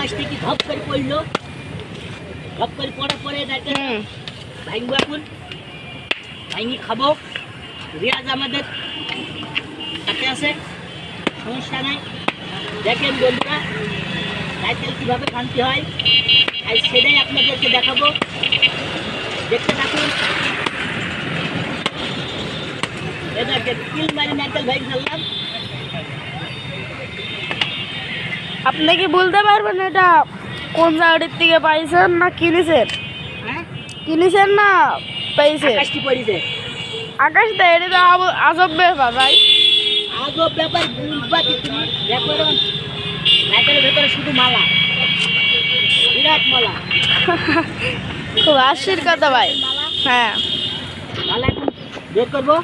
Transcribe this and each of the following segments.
আকাশটা কি ধপ করে পড়লো, ধপ করে পড়ার পরে ভাঙবো, এখন ভাঙি খাবো। রিয়াজ আমাদের সাথে আছে, সমস্যা নাই। দেখেন বন্ধুরা নারকেল কীভাবে ভাঙতে হয়, আর সেটাই আপনাদেরকে দেখাবো, দেখতে থাকুন। এদেরকে তিল মারি নারকেল ভাই ফেললাম। আপনি কি বলতে পারবেন এটা কোন জায়গাটির থেকে পাইছেন না কিনেছেন? হ্যাঁ, কিনেছেন না পাইছেন? আকাশটি পড়েছে। আকাশ তো এটা তো আজব ব্যাপার ভাই। আজব ব্যাপার বুঝবা কি তুমি? দেখো এরকম নারকেলের ভেতরে শুধু মালা, বিরাট মালা। খুব হাসির কথা ভাই। মালা, হ্যাঁ। মালা এখন বের করবো।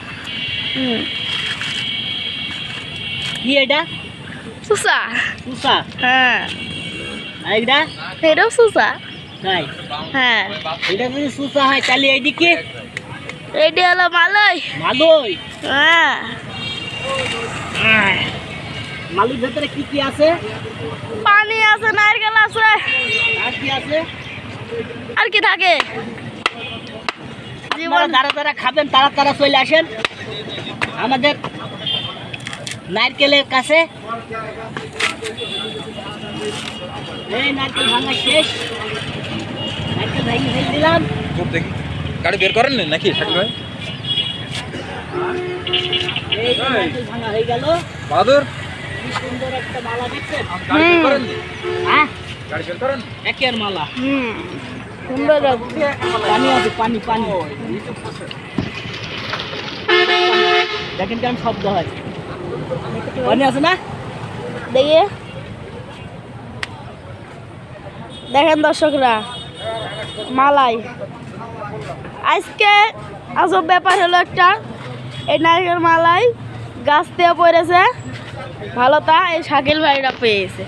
কি এটা? সুসা। সুসা। হ্যাঁ। আর এটা? এটাও সুসা। তাই? হ্যাঁ। এটা যদি সুসা হয় তাহলে এইদিকে এটি হলো মালই। মালই। হ্যাঁ। মালুর ভেতরে কি কি আছে? পানি আছে, নারকেল আছে, আর কি আছে? আর কি থাকে? আপনারা যারা যারা খাবেন তারা তারা চলে আসেন আমাদের নারকেলের কাছে। এই নারকেল ভাঙা শেষ, নারকেল ভেঙে ফেলে দিলাম। দেখি গাড়ি বের করেন নাকি শাকিল ভাই? এই যে নারকেল ভাঙা হয়ে গেল। বাহাদুর কি সুন্দর একটা মালা দেখছেন? গাড়ি বের করেন, হ্যাঁ, গাড়ি বের করেন। একের মালা। সুন্দর পানি আছে, পানি পানি দেখেন কেমন শব্দ হয়, পানি আছে না? দেখে দেখেন দর্শকরা, মালাই আজকে আজব ব্যাপার হলো একটা, এই নারকেল মালাই গাছ থেকে পড়েছে, ভালো তা এই শাকিল ভাইরা পেয়েছে।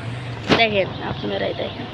দেখেন আপনারাই দেখেন।